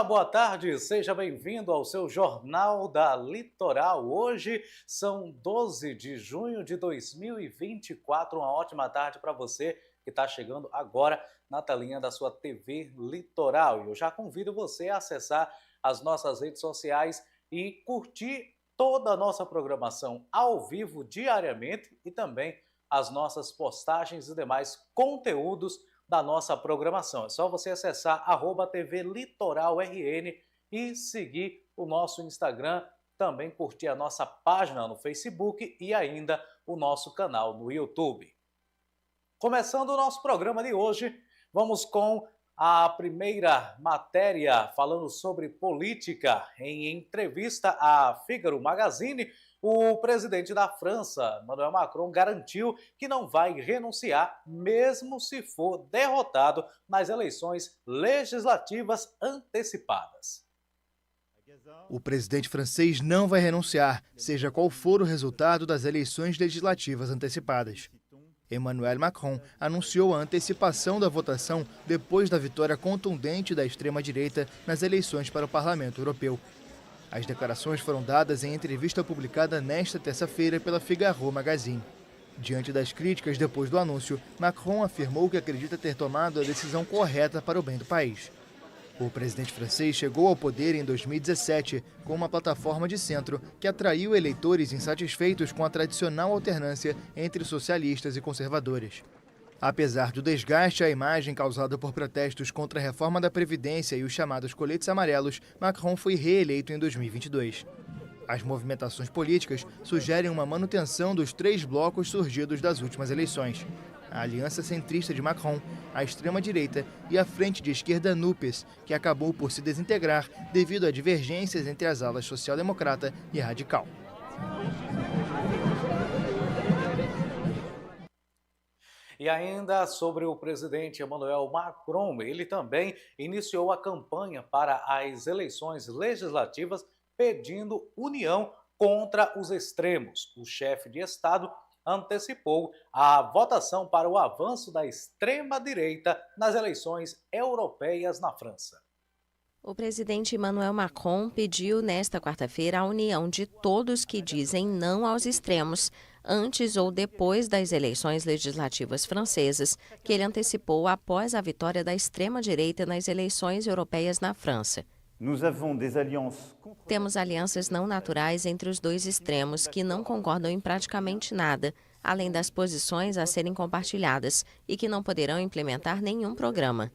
boa tarde, seja bem-vindo ao seu Jornal da Litoral. Hoje são 12 de junho de 2024, uma ótima tarde para você que está chegando agora na telinha da sua TV Litoral. E eu já convido você a acessar as nossas redes sociais e curtir toda a nossa programação ao vivo diariamente e também as nossas postagens e demais conteúdos da nossa programação. É só você acessar @TV Litoral RN e seguir o nosso Instagram, também curtir a nossa página no Facebook e ainda o nosso canal no YouTube. Começando o nosso programa de hoje, vamos com a primeira matéria falando sobre política. Em entrevista à Figaro Magazine, o presidente da França, Emmanuel Macron, garantiu que não vai renunciar, mesmo se for derrotado nas eleições legislativas antecipadas. O presidente francês não vai renunciar, seja qual for o resultado das eleições legislativas antecipadas. Emmanuel Macron anunciou a antecipação da votação depois da vitória contundente da extrema-direita nas eleições para o Parlamento Europeu. As declarações foram dadas em entrevista publicada nesta terça-feira pela Figaro Magazine. Diante das críticas depois do anúncio, Macron afirmou que acredita ter tomado a decisão correta para o bem do país. O presidente francês chegou ao poder em 2017 com uma plataforma de centro que atraiu eleitores insatisfeitos com a tradicional alternância entre socialistas e conservadores. Apesar do desgaste à imagem causado por protestos contra a reforma da Previdência e os chamados coletes amarelos, Macron foi reeleito em 2022. As movimentações políticas sugerem uma manutenção dos 3 blocos surgidos das últimas eleições: a aliança centrista de Macron, a extrema-direita e a frente de esquerda NUPES, que acabou por se desintegrar devido a divergências entre as alas social-democrata e radical. E ainda sobre o presidente Emmanuel Macron, ele também iniciou a campanha para as eleições legislativas pedindo união contra os extremos. O chefe de Estado antecipou a votação para o avanço da extrema-direita nas eleições europeias na França. O presidente Emmanuel Macron pediu nesta quarta-feira a união de todos que dizem não aos extremos, antes ou depois das eleições legislativas francesas, que ele antecipou após a vitória da extrema-direita nas eleições europeias na França. Temos alianças não naturais entre os dois extremos que não concordam em praticamente nada, além das posições a serem compartilhadas e que não poderão implementar nenhum programa.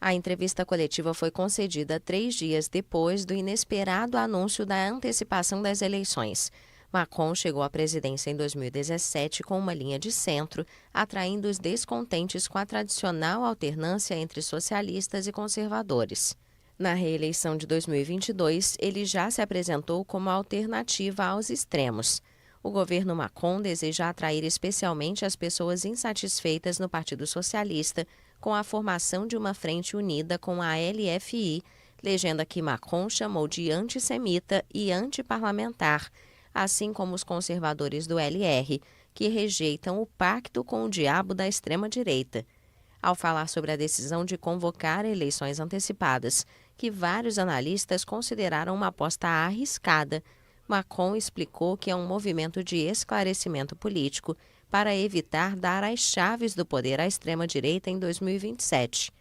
A entrevista coletiva foi concedida 3 dias depois do inesperado anúncio da antecipação das eleições. Macron chegou à presidência em 2017 com uma linha de centro, atraindo os descontentes com a tradicional alternância entre socialistas e conservadores. Na reeleição de 2022, ele já se apresentou como alternativa aos extremos. O governo Macron deseja atrair especialmente as pessoas insatisfeitas no Partido Socialista com a formação de uma frente unida com a LFI, legenda que Macron chamou de antissemita e antiparlamentar, assim como os conservadores do LR, que rejeitam o pacto com o diabo da extrema-direita. Ao falar sobre a decisão de convocar eleições antecipadas, que vários analistas consideraram uma aposta arriscada, Macron explicou que é um movimento de esclarecimento político para evitar dar as chaves do poder à extrema-direita em 2027.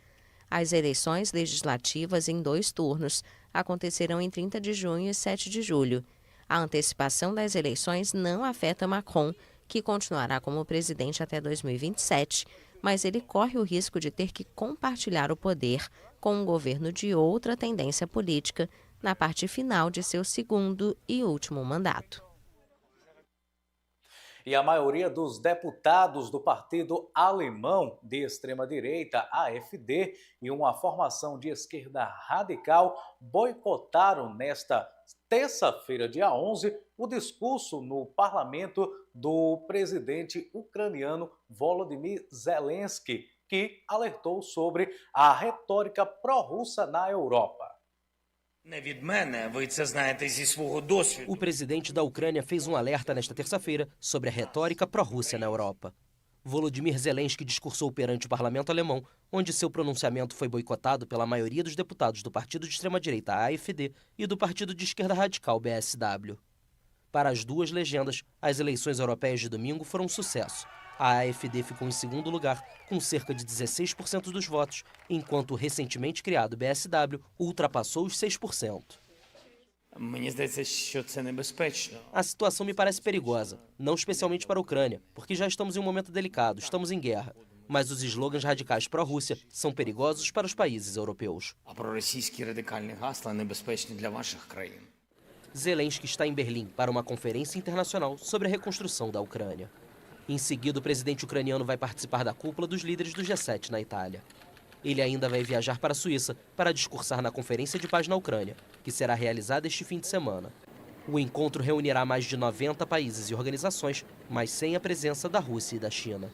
As eleições legislativas em 2 turnos acontecerão em 30 de junho e 7 de julho. A antecipação das eleições não afeta Macron, que continuará como presidente até 2027, mas ele corre o risco de ter que compartilhar o poder com um governo de outra tendência política na parte final de seu 2º e último mandato. E a maioria dos deputados do partido alemão de extrema-direita, AfD, e uma formação de esquerda radical, boicotaram nesta terça-feira, dia 11, o discurso no parlamento do presidente ucraniano Volodymyr Zelensky, que alertou sobre a retórica pró-russa na Europa. O presidente da Ucrânia fez um alerta nesta terça-feira sobre a retórica pró-Rússia na Europa. Volodymyr Zelensky discursou perante o parlamento alemão, onde seu pronunciamento foi boicotado pela maioria dos deputados do partido de extrema-direita AfD e do partido de esquerda radical BSW. Para as duas legendas, as eleições europeias de domingo foram um sucesso. A AfD ficou em segundo lugar, com cerca de 16% dos votos, enquanto o recentemente criado BSW ultrapassou os 6%. A situação me parece perigosa, não especialmente para a Ucrânia, porque já estamos em um momento delicado, estamos em guerra. Mas os slogans radicais pró-Rússia são perigosos para os países europeus. Zelensky está em Berlim para uma conferência internacional sobre a reconstrução da Ucrânia. Em seguida, o presidente ucraniano vai participar da cúpula dos líderes do G7 na Itália. Ele ainda vai viajar para a Suíça para discursar na Conferência de Paz na Ucrânia, que será realizada este fim de semana. O encontro reunirá mais de 90 países e organizações, mas sem a presença da Rússia e da China.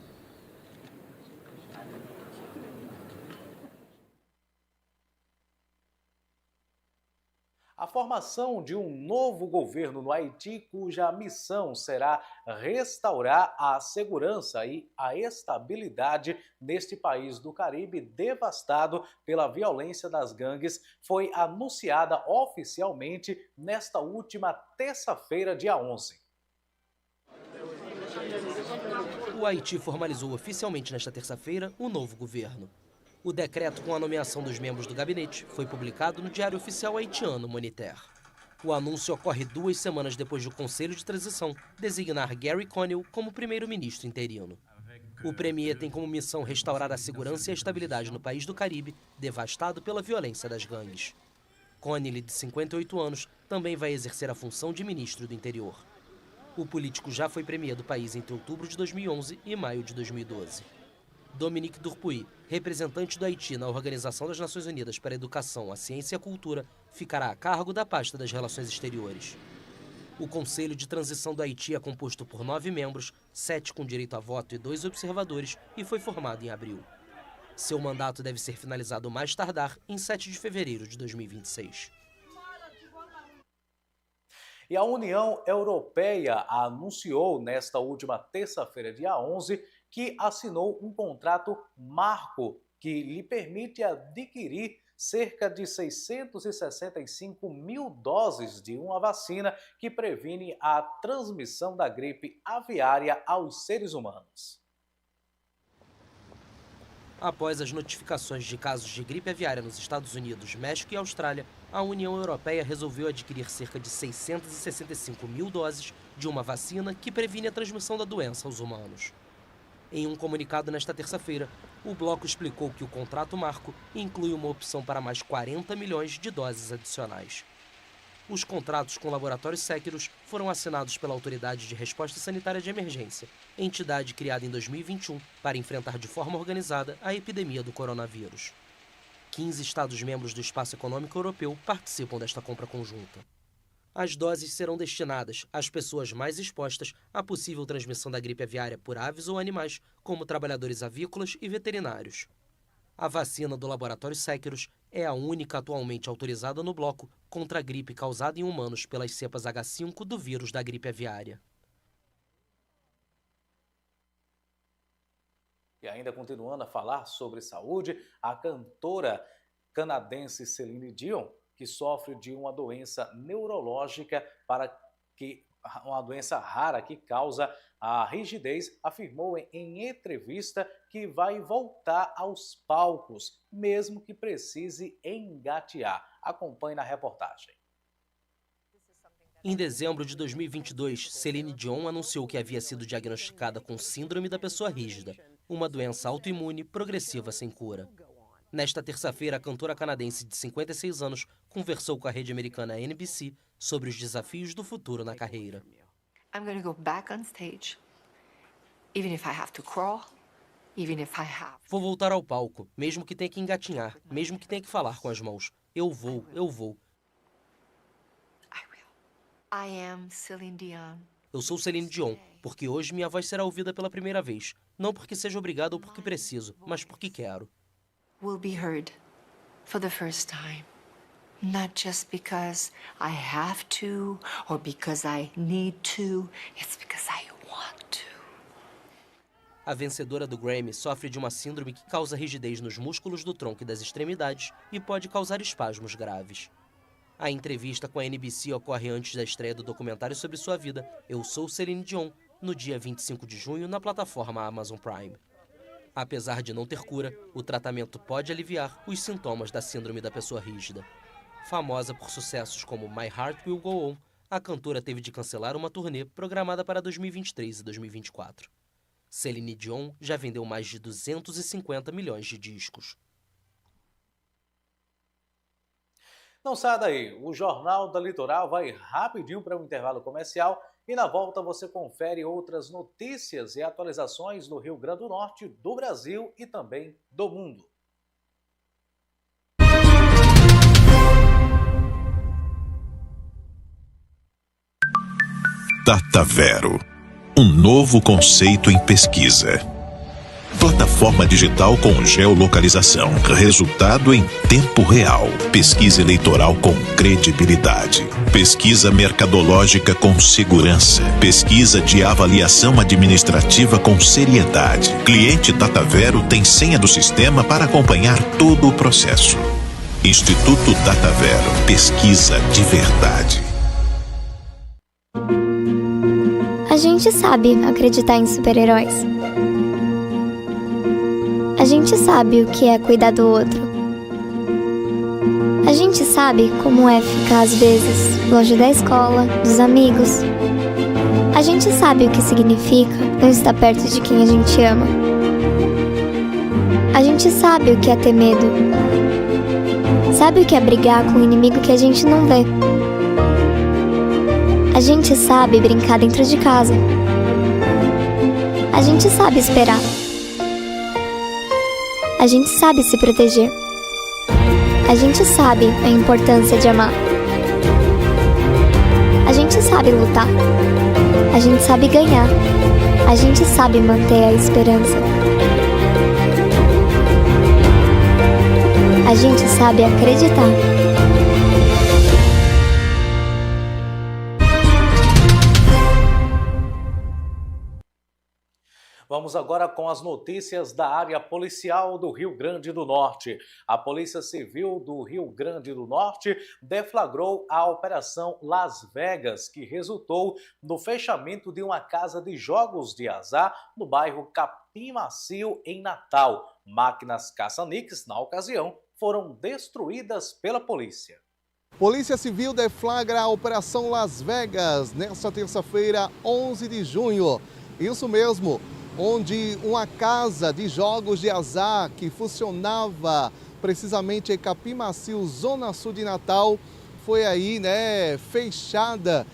A formação de um novo governo no Haiti, cuja missão será restaurar a segurança e a estabilidade neste país do Caribe devastado pela violência das gangues, foi anunciada oficialmente nesta última terça-feira, dia 11. O Haiti formalizou oficialmente nesta terça-feira o novo governo. O decreto com a nomeação dos membros do gabinete foi publicado no Diário Oficial Haitiano Moniteur. O anúncio ocorre 2 semanas depois do Conselho de Transição designar Gary Conille como primeiro-ministro interino. O premier tem como missão restaurar a segurança e a estabilidade no país do Caribe, devastado pela violência das gangues. Conille, de 58 anos, também vai exercer a função de ministro do interior. O político já foi premier do país entre outubro de 2011 e maio de 2012. Dominique Durpuy, representante do Haiti na Organização das Nações Unidas para a Educação, a Ciência e a Cultura, ficará a cargo da pasta das Relações Exteriores. O Conselho de Transição do Haiti é composto por 9 membros, 7 com direito a voto e 2 observadores, e foi formado em abril. Seu mandato deve ser finalizado mais tardar em 7 de fevereiro de 2026. E a União Europeia anunciou nesta última terça-feira, dia 11, que assinou um contrato marco que lhe permite adquirir cerca de 665 mil doses de uma vacina que previne a transmissão da gripe aviária aos seres humanos. Após as notificações de casos de gripe aviária nos Estados Unidos, México e Austrália, a União Europeia resolveu adquirir cerca de 665 mil doses de uma vacina que previne a transmissão da doença aos humanos. Em um comunicado nesta terça-feira, o bloco explicou que o contrato marco inclui uma opção para mais 40 milhões de doses adicionais. Os contratos com o laboratório Séqueros foram assinados pela Autoridade de Resposta Sanitária de Emergência, entidade criada em 2021 para enfrentar de forma organizada a epidemia do coronavírus. 15 Estados-membros do Espaço Econômico Europeu participam desta compra conjunta. As doses serão destinadas às pessoas mais expostas à possível transmissão da gripe aviária por aves ou animais, como trabalhadores avícolas e veterinários. A vacina do laboratório Séqueros é a única atualmente autorizada no bloco contra a gripe causada em humanos pelas cepas H5 do vírus da gripe aviária. E ainda continuando a falar sobre saúde, a cantora canadense Celine Dion, que sofre de uma doença neurológica uma doença rara que causa a rigidez, afirmou em entrevista que vai voltar aos palcos, mesmo que precise engatear. Acompanhe na reportagem. Em dezembro de 2022, Celine Dion anunciou que havia sido diagnosticada com síndrome da pessoa rígida, uma doença autoimune progressiva sem cura. Nesta terça-feira, a cantora canadense de 56 anos conversou com a rede americana NBC sobre os desafios do futuro na carreira. I'm going to go back on stage, even if I have to crawl, even if I have. Vou voltar ao palco, mesmo que tenha que engatinhar, mesmo que tenha que falar com as mãos. Eu vou. I will. I am Celine Dion. Eu sou Celine Dion, porque hoje minha voz será ouvida pela primeira vez. Não porque seja obrigado ou porque preciso, mas porque quero. Will be heard for the first time. Not just because I have to or because I need to. It's because I want to. A vencedora do Grammy sofre de uma síndrome que causa rigidez nos músculos do tronco e das extremidades e pode causar espasmos graves. A entrevista com a NBC ocorre antes da estreia do documentário sobre sua vida, Eu Sou Celine Dion, no dia 25 de junho na plataforma Amazon Prime. Apesar de não ter cura, o tratamento pode aliviar os sintomas da síndrome da pessoa rígida. Famosa por sucessos como My Heart Will Go On, a cantora teve de cancelar uma turnê programada para 2023 e 2024. Celine Dion já vendeu mais de 250 milhões de discos. Não saia daí, o Jornal da Litoral vai rapidinho para um intervalo comercial e na volta você confere outras notícias e atualizações do Rio Grande do Norte, do Brasil e também do mundo. Datavero, um novo conceito em pesquisa. Plataforma digital com geolocalização. Resultado em tempo real. Pesquisa eleitoral com credibilidade. Pesquisa mercadológica com segurança. Pesquisa de avaliação administrativa com seriedade. Cliente Datavero tem senha do sistema para acompanhar todo o processo. Instituto Datavero. Pesquisa de verdade. A gente sabe acreditar em super-heróis. A gente sabe o que é cuidar do outro. A gente sabe como é ficar às vezes longe da escola, dos amigos. A gente sabe o que significa não estar perto de quem a gente ama. A gente sabe o que é ter medo. Sabe o que é brigar com um inimigo que a gente não vê. A gente sabe brincar dentro de casa. A gente sabe esperar. A gente sabe se proteger. A gente sabe a importância de amar. A gente sabe lutar. A gente sabe ganhar. A gente sabe manter a esperança. A gente sabe acreditar. Vamos agora com as notícias da área policial do Rio Grande do Norte. A Polícia Civil do Rio Grande do Norte deflagrou a Operação Las Vegas, que resultou no fechamento de uma casa de jogos de azar no bairro Capim Macio, em Natal. Máquinas caça-níqueis, na ocasião, foram destruídas pela polícia. Polícia Civil deflagra a Operação Las Vegas nesta terça-feira, 11 de junho. Isso mesmo, onde uma casa de jogos de azar que funcionava precisamente em Capim Macio, zona sul de Natal, foi aí, fechada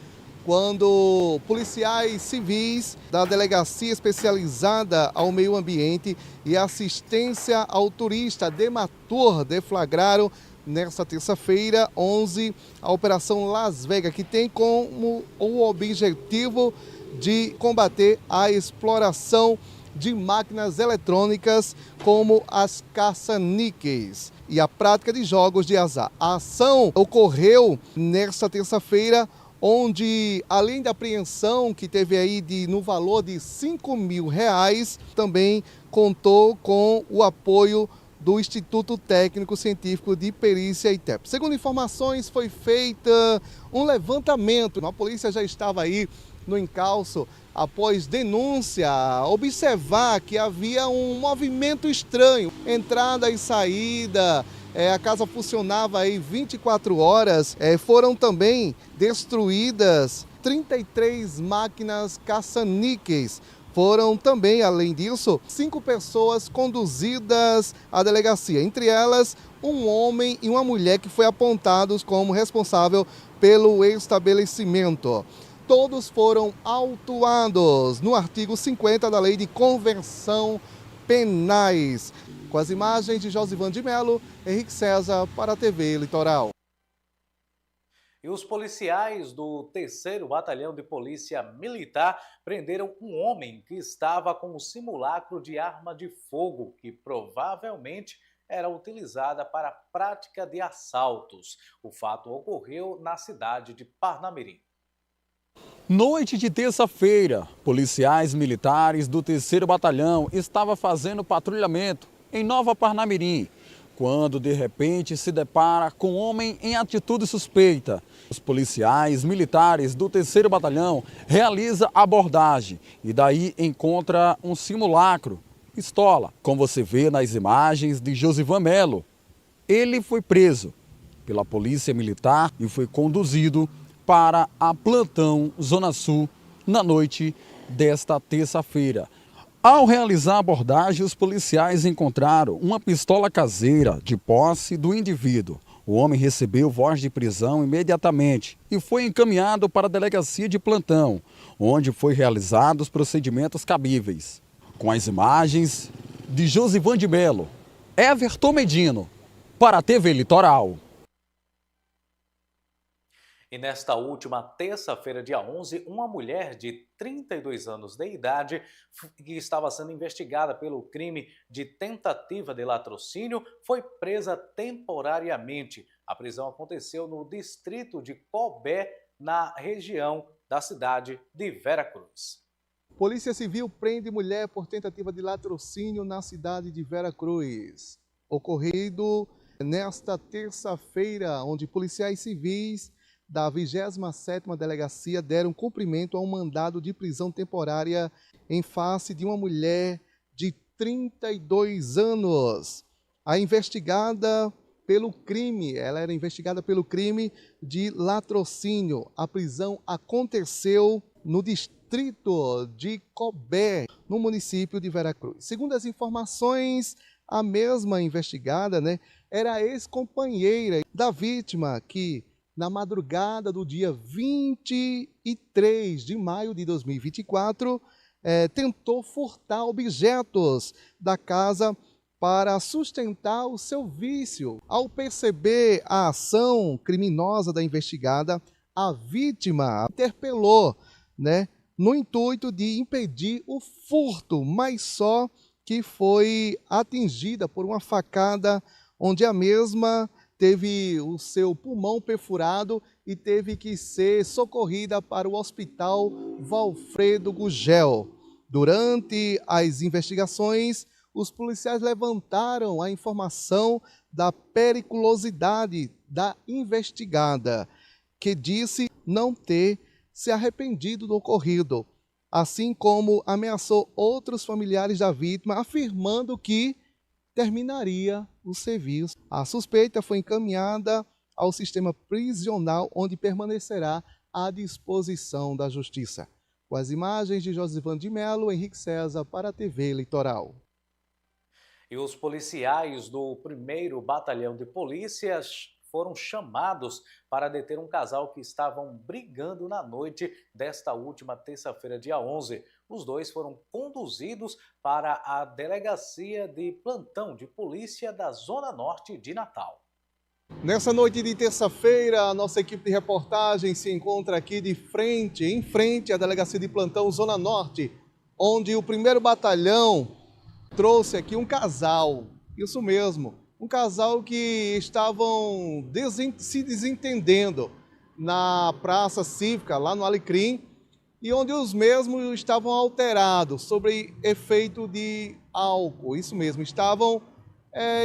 quando policiais civis da Delegacia Especializada ao Meio Ambiente e Assistência ao Turista, Dematur, deflagraram nesta terça-feira, 11, a Operação Las Vegas, que tem como o objetivo de combater a exploração de máquinas eletrônicas como as caça-níqueis e a prática de jogos de azar. A ação ocorreu nesta terça-feira, onde além da apreensão que teve aí no valor de R$5.000, também contou com o apoio do Instituto Técnico Científico de Perícia ITEP. Segundo informações, foi feita um levantamento. A polícia já estava aí no encalço após denúncia, observar que havia um movimento estranho, entrada e saída, a casa funcionava aí 24 horas, foram também destruídas 33 máquinas caça-níqueis. Foram também, além disso, 5 pessoas conduzidas à delegacia, entre elas um homem e uma mulher que foi apontados como responsável pelo estabelecimento. Todos foram autuados no artigo 50 da Lei de Convenção Penais. Com as imagens de Josivan de Melo, Henrique César para a TV Litoral. E os policiais do 3º Batalhão de Polícia Militar prenderam um homem que estava com um simulacro de arma de fogo, que provavelmente era utilizada para a prática de assaltos. O fato ocorreu na cidade de Parnamirim. Noite de terça-feira, policiais militares do 3º Batalhão estavam fazendo patrulhamento em Nova Parnamirim, quando de repente se depara com um homem em atitude suspeita. Os policiais militares do 3º Batalhão realizam a abordagem e daí encontra um simulacro, pistola, como você vê nas imagens de Josivan Melo. Ele foi preso pela Polícia Militar e foi conduzido para a Plantão Zona Sul na noite desta terça-feira. Ao realizar a abordagem, os policiais encontraram uma pistola caseira de posse do indivíduo. O homem recebeu voz de prisão imediatamente e foi encaminhado para a delegacia de plantão, onde foi realizados os procedimentos cabíveis. Com as imagens de Josivan de Melo, Everton Medino, para a TV Litoral. E nesta última terça-feira, dia 11, uma mulher de 32 anos de idade, que estava sendo investigada pelo crime de tentativa de latrocínio, foi presa temporariamente. A prisão aconteceu no distrito de Cobé, na região da cidade de Veracruz. Polícia Civil prende mulher por tentativa de latrocínio na cidade de Veracruz. Ocorrido nesta terça-feira, onde policiais civis da 27ª Delegacia deram cumprimento a um mandado de prisão temporária em face de uma mulher de 32 anos. A investigada pelo crime, ela era investigada pelo crime de latrocínio. A prisão aconteceu no distrito de Cobé, no município de Veracruz. Segundo as informações, a mesma investigada, era ex-companheira da vítima que, na madrugada do dia 23 de maio de 2024, tentou furtar objetos da casa para sustentar o seu vício. Ao perceber a ação criminosa da investigada, a vítima interpelou, no intuito de impedir o furto, mas só que foi atingida por uma facada, onde a mesma teve o seu pulmão perfurado e teve que ser socorrida para o Hospital Valfredo Gugel. Durante as investigações, os policiais levantaram a informação da periculosidade da investigada, que disse não ter se arrependido do ocorrido, assim como ameaçou outros familiares da vítima, afirmando que terminaria o serviço. A suspeita foi encaminhada ao sistema prisional, onde permanecerá à disposição da Justiça. Com as imagens de Josivan de Melo, Henrique César para a TV Litoral. E os policiais do 1º Batalhão de Polícias foram chamados para deter um casal que estavam brigando na noite desta última terça-feira, dia 11. Os dois foram conduzidos para a Delegacia de Plantão de Polícia da Zona Norte de Natal. Nessa noite de terça-feira, a nossa equipe de reportagem se encontra aqui em frente à Delegacia de Plantão Zona Norte, onde o 1º Batalhão trouxe aqui um casal, isso mesmo, um casal que estavam se desentendendo na Praça Cívica, lá no Alecrim, e onde os mesmos estavam alterados, sobre efeito de álcool, isso mesmo, estavam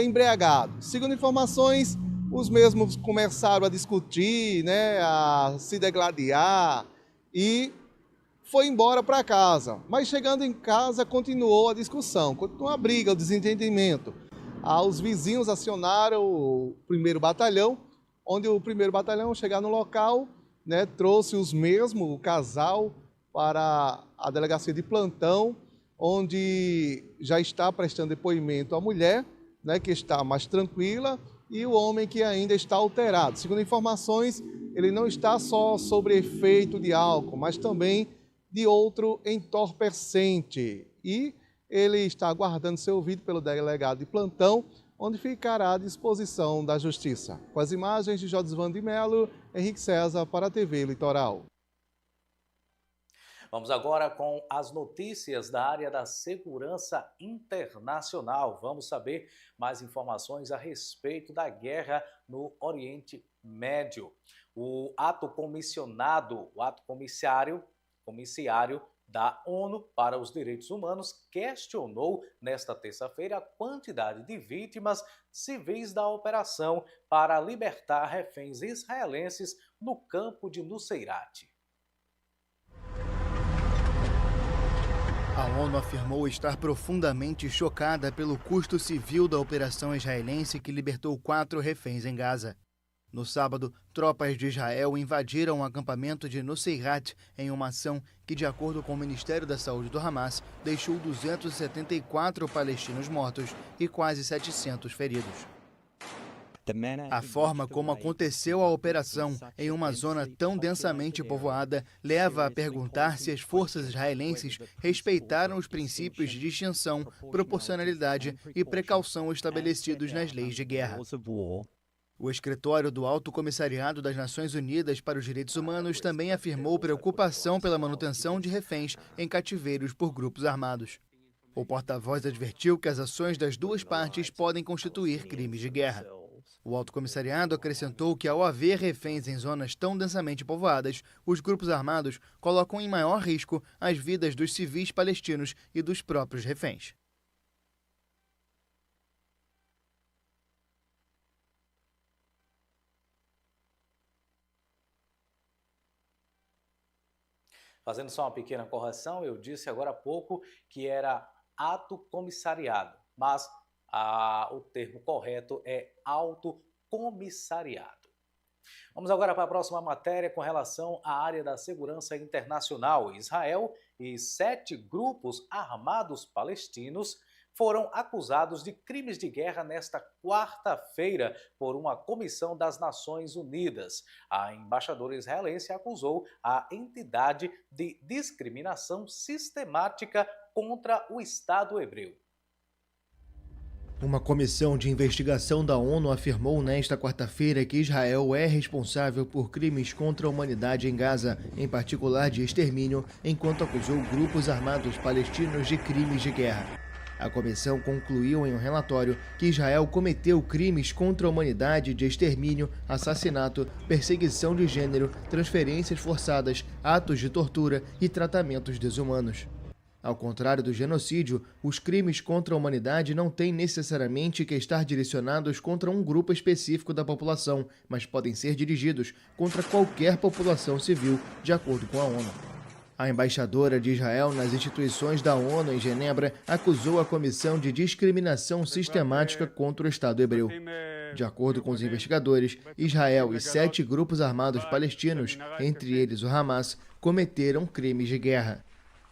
embriagados. Segundo informações, os mesmos começaram a discutir, a se degladiar e foi embora para casa. Mas chegando em casa, continuou a discussão, continuou a briga, o desentendimento. Os vizinhos acionaram o 1º Batalhão, onde o 1º Batalhão, chegar no local, trouxe o casal, para a Delegacia de Plantão, onde já está prestando depoimento a mulher, que está mais tranquila, e o homem que ainda está alterado. Segundo informações, ele não está só sobre efeito de álcool, mas também de outro entorpecente. E ele está aguardando ser ouvido pelo delegado de plantão, onde ficará à disposição da Justiça. Com as imagens de Josivan de Melo, Henrique César para a TV Litoral. Vamos agora com as notícias da área da segurança internacional. Vamos saber mais informações a respeito da guerra no Oriente Médio. O ato comiciário da ONU para os Direitos Humanos questionou nesta terça-feira a quantidade de vítimas civis da operação para libertar reféns israelenses no campo de Nuseirat. A ONU afirmou estar profundamente chocada pelo custo civil da operação israelense que libertou 4 reféns em Gaza. No sábado, tropas de Israel invadiram um acampamento de Nuseirat em uma ação que, de acordo com o Ministério da Saúde do Hamas, deixou 274 palestinos mortos e quase 700 feridos. A forma como aconteceu a operação em uma zona tão densamente povoada leva a perguntar se as forças israelenses respeitaram os princípios de distinção, proporcionalidade e precaução estabelecidos nas leis de guerra. O escritório do Alto Comissariado das Nações Unidas para os Direitos Humanos também afirmou preocupação pela manutenção de reféns em cativeiros por grupos armados. O porta-voz advertiu que as ações das duas partes podem constituir crimes de guerra. O Alto Comissariado acrescentou que, ao haver reféns em zonas tão densamente povoadas, os grupos armados colocam em maior risco as vidas dos civis palestinos e dos próprios reféns. Fazendo só uma pequena correção, eu disse agora há pouco que era ato comissariado, mas o termo correto é auto comissariado. Vamos agora para a próxima matéria com relação à área da segurança internacional. Israel e 7 grupos armados palestinos foram acusados de crimes de guerra nesta quarta-feira por uma comissão das Nações Unidas. A embaixadora israelense acusou a entidade de discriminação sistemática contra o Estado hebreu. Uma comissão de investigação da ONU afirmou nesta quarta-feira que Israel é responsável por crimes contra a humanidade em Gaza, em particular de extermínio, enquanto acusou grupos armados palestinos de crimes de guerra. A comissão concluiu em um relatório que Israel cometeu crimes contra a humanidade de extermínio, assassinato, perseguição de gênero, transferências forçadas, atos de tortura e tratamentos desumanos. Ao contrário do genocídio, os crimes contra a humanidade não têm necessariamente que estar direcionados contra um grupo específico da população, mas podem ser dirigidos contra qualquer população civil, de acordo com a ONU. A embaixadora de Israel nas instituições da ONU em Genebra acusou a comissão de discriminação sistemática contra o Estado hebreu. De acordo com os investigadores, Israel e 7 grupos armados palestinos, entre eles o Hamas, cometeram crimes de guerra.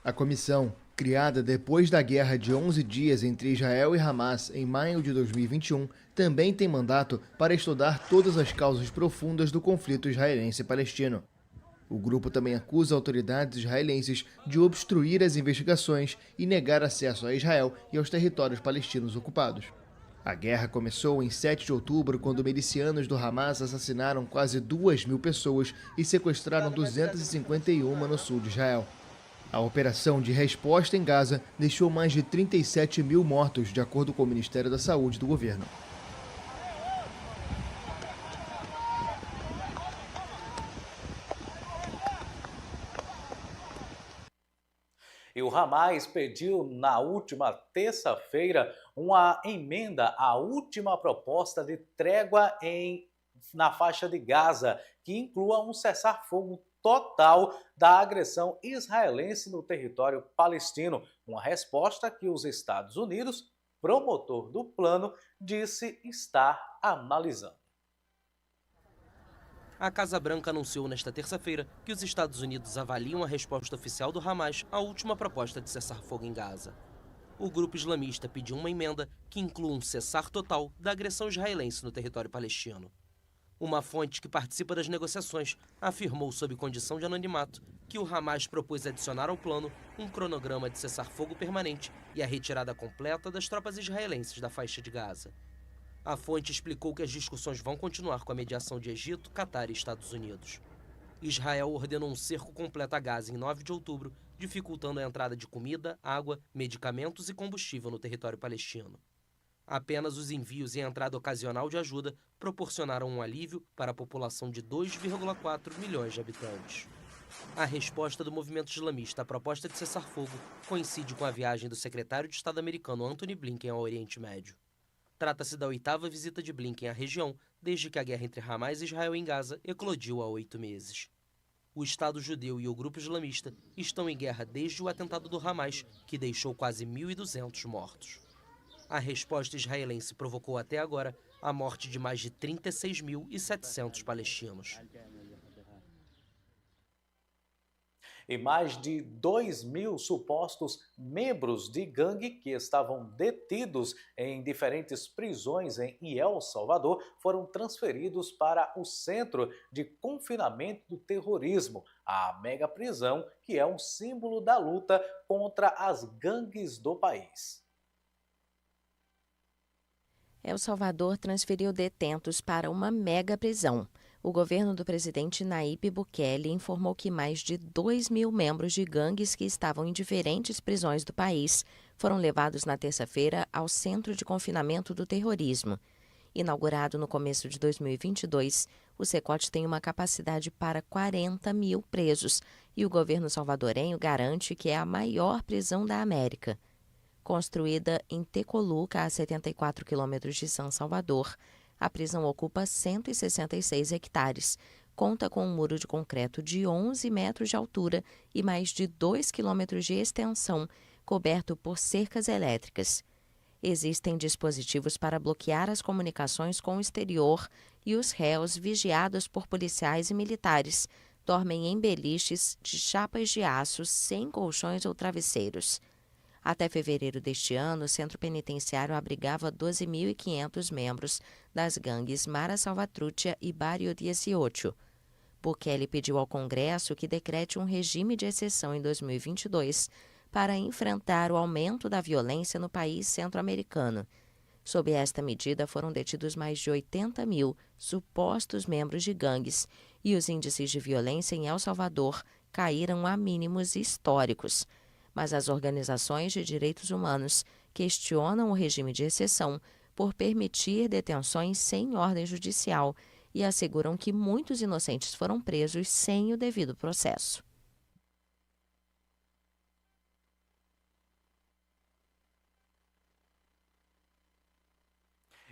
A comissão, criada depois da guerra de 11 dias entre Israel e Hamas em maio de 2021, também tem mandato para estudar todas as causas profundas do conflito israelense-palestino. O grupo também acusa autoridades israelenses de obstruir as investigações e negar acesso a Israel e aos territórios palestinos ocupados. A guerra começou em 7 de outubro, quando milicianos do Hamas assassinaram quase 2.000 pessoas e sequestraram 251 no sul de Israel. A operação de resposta em Gaza deixou mais de 37.000 mortos, de acordo com o Ministério da Saúde do governo. E o Hamas pediu na última terça-feira uma emenda à última proposta de trégua na faixa de Gaza, que inclua um cessar-fogo total da agressão israelense no território palestino, uma resposta que os Estados Unidos, promotor do plano, disse estar analisando. A Casa Branca anunciou nesta terça-feira que os Estados Unidos avaliam a resposta oficial do Hamas à última proposta de cessar-fogo em Gaza. O grupo islamista pediu uma emenda que inclua um cessar total da agressão israelense no território palestino. Uma fonte que participa das negociações afirmou, sob condição de anonimato, que o Hamas propôs adicionar ao plano um cronograma de cessar-fogo permanente e a retirada completa das tropas israelenses da faixa de Gaza. A fonte explicou que as discussões vão continuar com a mediação de Egito, Catar e Estados Unidos. Israel ordenou um cerco completo a Gaza em 9 de outubro, dificultando a entrada de comida, água, medicamentos e combustível no território palestino. Apenas os envios e a entrada ocasional de ajuda proporcionaram um alívio para a população de 2,4 milhões de habitantes. A resposta do movimento islamista à proposta de cessar-fogo coincide com a viagem do secretário de Estado americano Antony Blinken ao Oriente Médio. Trata-se da 8ª visita de Blinken à região desde que a guerra entre Hamas e Israel em Gaza eclodiu há 8 meses. O Estado judeu e o grupo islamista estão em guerra desde o atentado do Hamas, que deixou quase 1.200 mortos. A resposta israelense provocou até agora a morte de mais de 36.700 palestinos. E mais de 2.000 supostos membros de gangue que estavam detidos em diferentes prisões em El Salvador foram transferidos para o Centro de Confinamento do Terrorismo, a mega prisão que é um símbolo da luta contra as gangues do país. El Salvador transferiu detentos para uma mega prisão. O governo do presidente Nayib Bukele informou que mais de 2.000 membros de gangues que estavam em diferentes prisões do país foram levados na terça-feira ao Centro de Confinamento do Terrorismo. Inaugurado no começo de 2022, o CECOT tem uma capacidade para 40.000 presos e o governo salvadorenho garante que é a maior prisão da América. Construída em Tecoluca, a 74 quilômetros de São Salvador, a prisão ocupa 166 hectares, conta com um muro de concreto de 11 metros de altura e mais de 2 quilômetros de extensão, coberto por cercas elétricas. Existem dispositivos para bloquear as comunicações com o exterior e os réus, vigiados por policiais e militares, dormem em beliches de chapas de aço sem colchões ou travesseiros. Até fevereiro deste ano, o centro penitenciário abrigava 12.500 membros das gangues Mara Salvatrucha e Barrio 18. Bukele pediu ao Congresso que decrete um regime de exceção em 2022 para enfrentar o aumento da violência no país centro-americano. Sob esta medida, foram detidos mais de 80.000 supostos membros de gangues e os índices de violência em El Salvador caíram a mínimos históricos. Mas as organizações de direitos humanos questionam o regime de exceção por permitir detenções sem ordem judicial e asseguram que muitos inocentes foram presos sem o devido processo.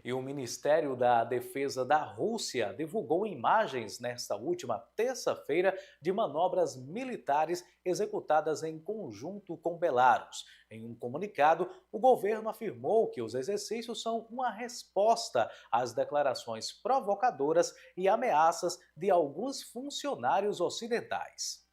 E o Ministério da Defesa da Rússia divulgou imagens nesta última terça-feira de manobras militares executadas em conjunto com Belarus. Em um comunicado, o governo afirmou que os exercícios são uma resposta às declarações provocadoras e ameaças de alguns funcionários ocidentais.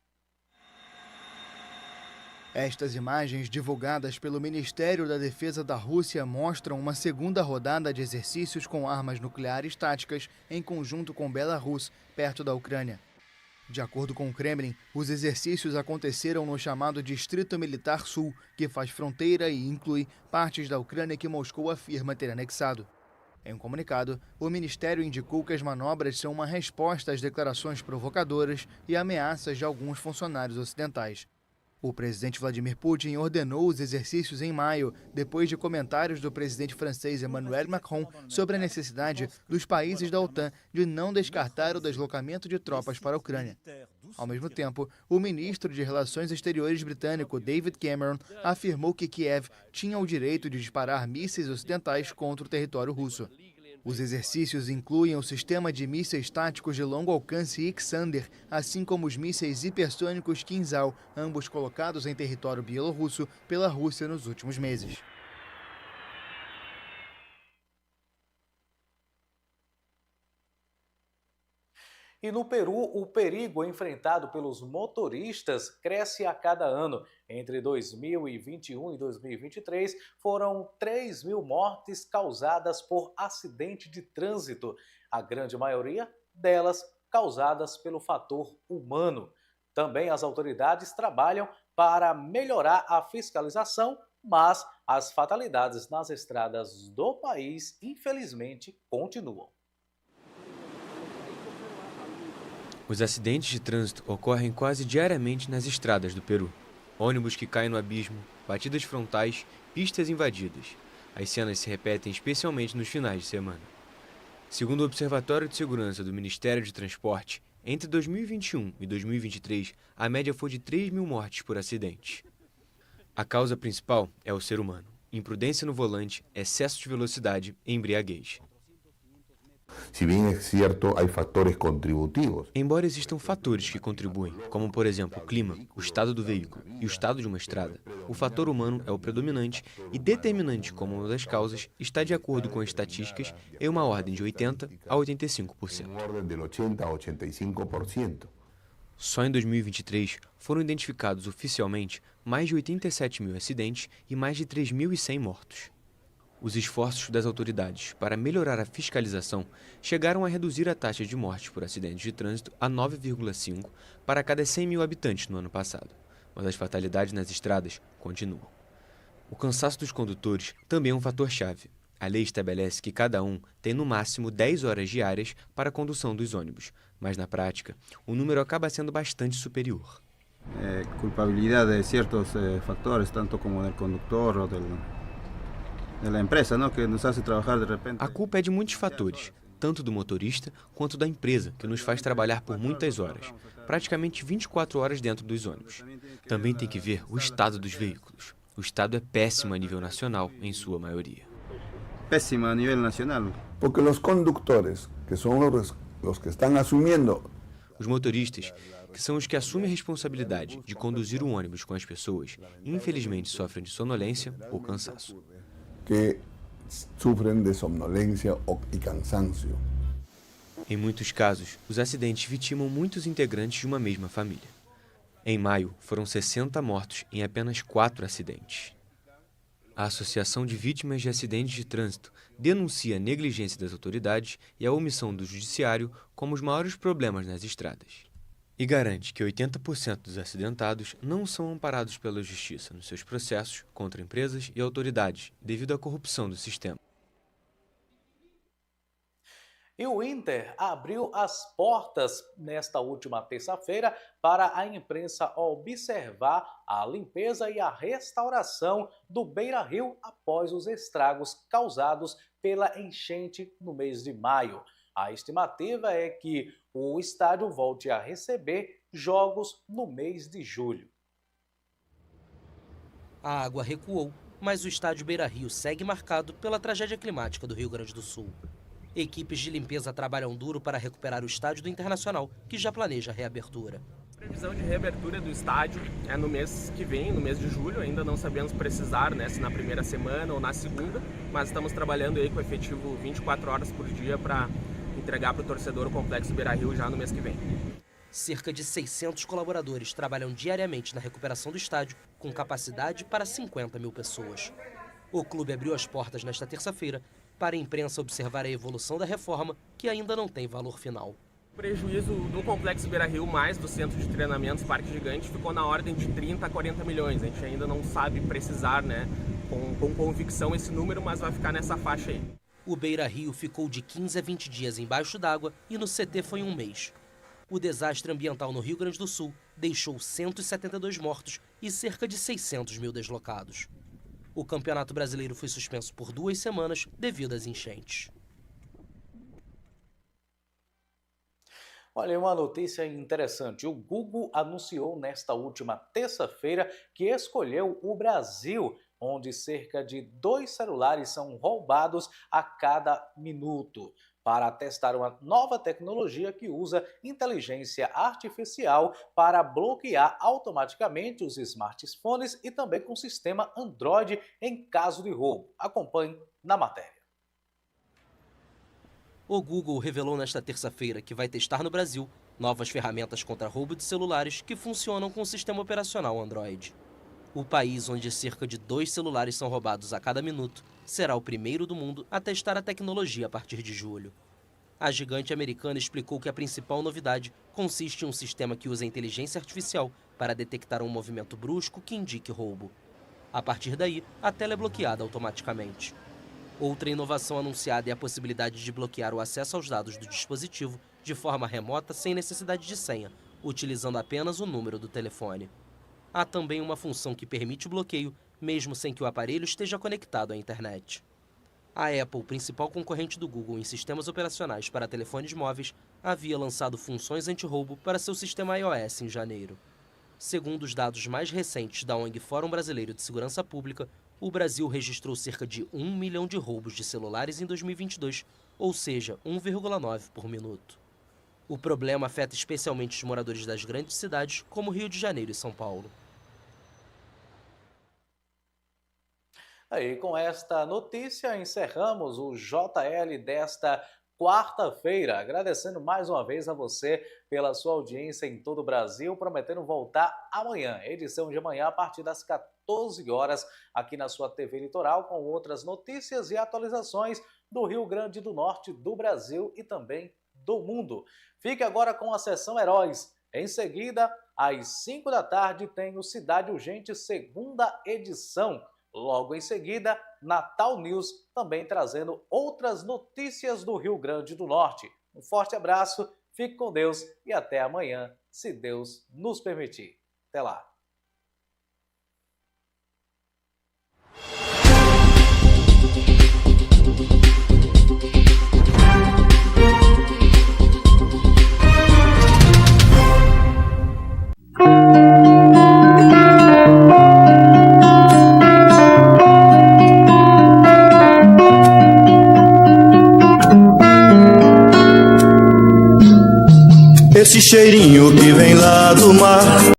Estas imagens, divulgadas pelo Ministério da Defesa da Rússia, mostram uma segunda rodada de exercícios com armas nucleares táticas em conjunto com Belarus, perto da Ucrânia. De acordo com o Kremlin, os exercícios aconteceram no chamado Distrito Militar Sul, que faz fronteira e inclui partes da Ucrânia que Moscou afirma ter anexado. Em um comunicado, o Ministério indicou que as manobras são uma resposta às declarações provocadoras e ameaças de alguns funcionários ocidentais. O presidente Vladimir Putin ordenou os exercícios em maio, depois de comentários do presidente francês Emmanuel Macron sobre a necessidade dos países da OTAN de não descartar o deslocamento de tropas para a Ucrânia. Ao mesmo tempo, o ministro de Relações Exteriores britânico David Cameron afirmou que Kiev tinha o direito de disparar mísseis ocidentais contra o território russo. Os exercícios incluem o sistema de mísseis táticos de longo alcance Iskander, assim como os mísseis hipersônicos Kinzhal, ambos colocados em território bielorrusso pela Rússia nos últimos meses. E no Peru, o perigo enfrentado pelos motoristas cresce a cada ano. Entre 2021 e 2023, foram 3.000 mortes causadas por acidente de trânsito, a grande maioria delas causadas pelo fator humano. Também as autoridades trabalham para melhorar a fiscalização, mas as fatalidades nas estradas do país, infelizmente, continuam. Os acidentes de trânsito ocorrem quase diariamente nas estradas do Peru. Ônibus que caem no abismo, batidas frontais, pistas invadidas. As cenas se repetem especialmente nos finais de semana. Segundo o Observatório de Segurança do Ministério de Transporte, entre 2021 e 2023, a média foi de 3.000 mortes por acidente. A causa principal é o ser humano. Imprudência no volante, excesso de velocidade e embriaguez. Si bien es cierto, hay factores contributivos. Embora existam fatores que contribuem, como por exemplo o clima, o estado do veículo e o estado de uma estrada, o fator humano é o predominante e determinante como uma das causas está de acordo com as estatísticas em uma ordem de 80% a 85%. Só em 2023 foram identificados oficialmente mais de 87 mil acidentes e mais de 3.100 mortos. Os esforços das autoridades para melhorar a fiscalização chegaram a reduzir a taxa de mortes por acidentes de trânsito a 9,5 para cada 100 mil habitantes no ano passado, mas as fatalidades nas estradas continuam. O cansaço dos condutores também é um fator-chave. A lei estabelece que cada um tem no máximo 10 horas diárias para a condução dos ônibus, mas na prática o número acaba sendo bastante superior. Culpabilidade de certos fatores, tanto como do condutor ou da empresa, ¿no? Que nos hace trabalhar de repente. A culpa é de muitos fatores, tanto do motorista quanto da empresa, que nos faz trabalhar por muitas horas, praticamente 24 horas dentro dos ônibus. Também tem que ver o estado dos veículos. O estado é péssimo a nível nacional, em sua maioria. Péssimo a nível nacional. Porque os condutores, que são os que estão assumindo. Os motoristas, que são os que assumem a responsabilidade de conduzir o ônibus com as pessoas, infelizmente sofrem de sonolência ou cansaço. Que sofrem de somnolência e cansaço. Em muitos casos, os acidentes vitimam muitos integrantes de uma mesma família. Em maio, foram 60 mortos em apenas 4 acidentes. A Associação de Vítimas de Acidentes de Trânsito denuncia a negligência das autoridades e a omissão do judiciário como os maiores problemas nas estradas. E garante que 80% dos acidentados não são amparados pela justiça nos seus processos contra empresas e autoridades, devido à corrupção do sistema. E o Inter abriu as portas nesta última terça-feira para a imprensa observar a limpeza e a restauração do Beira-Rio após os estragos causados pela enchente no mês de maio. A estimativa é que o estádio volte a receber jogos no mês de julho. A água recuou, mas o estádio Beira-Rio segue marcado pela tragédia climática do Rio Grande do Sul. Equipes de limpeza trabalham duro para recuperar o estádio do Internacional, que já planeja a reabertura. A previsão de reabertura do estádio é no mês que vem, no mês de julho. Ainda não sabemos precisar, né, se na primeira semana ou na segunda, mas estamos trabalhando aí com efetivo 24 horas por dia para entregar para o torcedor o Complexo Beira-Rio já no mês que vem. Cerca de 600 colaboradores trabalham diariamente na recuperação do estádio, com capacidade para 50 mil pessoas. O clube abriu as portas nesta terça-feira para a imprensa observar a evolução da reforma, que ainda não tem valor final. O prejuízo do Complexo Beira-Rio mais do Centro de Treinamentos Parque Gigante ficou na ordem de 30 a 40 milhões. A gente ainda não sabe precisar, né, com convicção esse número, mas vai ficar nessa faixa aí. O Beira-Rio ficou de 15 a 20 dias embaixo d'água e no CT foi um mês. O desastre ambiental no Rio Grande do Sul deixou 172 mortos e cerca de 600 mil deslocados. O Campeonato Brasileiro foi suspenso por 2 semanas devido às enchentes. Olha, uma notícia interessante. O Google anunciou nesta última terça-feira que escolheu o Brasil, onde cerca de 2 celulares são roubados a cada minuto, para testar uma nova tecnologia que usa inteligência artificial para bloquear automaticamente os smartphones e também com o sistema Android em caso de roubo. Acompanhe na matéria. O Google revelou nesta terça-feira que vai testar no Brasil novas ferramentas contra roubo de celulares que funcionam com o sistema operacional Android. O país onde cerca de 2 celulares são roubados a cada minuto será o primeiro do mundo a testar a tecnologia a partir de julho. A gigante americana explicou que a principal novidade consiste em um sistema que usa inteligência artificial para detectar um movimento brusco que indique roubo. A partir daí, a tela é bloqueada automaticamente. Outra inovação anunciada é a possibilidade de bloquear o acesso aos dados do dispositivo de forma remota sem necessidade de senha, utilizando apenas o número do telefone. Há também uma função que permite o bloqueio mesmo sem que o aparelho esteja conectado à internet. A Apple, principal concorrente do Google em sistemas operacionais para telefones móveis, havia lançado funções anti-roubo para seu sistema iOS em janeiro. Segundo os dados mais recentes da ONG Fórum Brasileiro de Segurança Pública, o Brasil registrou cerca de 1 milhão de roubos de celulares em 2022, ou seja, 1,9 por minuto. O problema afeta especialmente os moradores das grandes cidades, como Rio de Janeiro e São Paulo. Aí, com esta notícia, encerramos o JL desta quarta-feira. Agradecendo mais uma vez a você pela sua audiência em todo o Brasil, prometendo voltar amanhã, edição de amanhã, a partir das 14 horas, aqui na sua TV Litoral, com outras notícias e atualizações do Rio Grande do Norte, do Brasil e também do mundo. Fique agora com a sessão Heróis. Em seguida, às 5 da tarde, tem o Cidade Urgente, segunda edição. Logo em seguida, Natal News, também trazendo outras notícias do Rio Grande do Norte. Um forte abraço, fique com Deus e até amanhã, se Deus nos permitir. Até lá! Esse cheirinho que vem lá do mar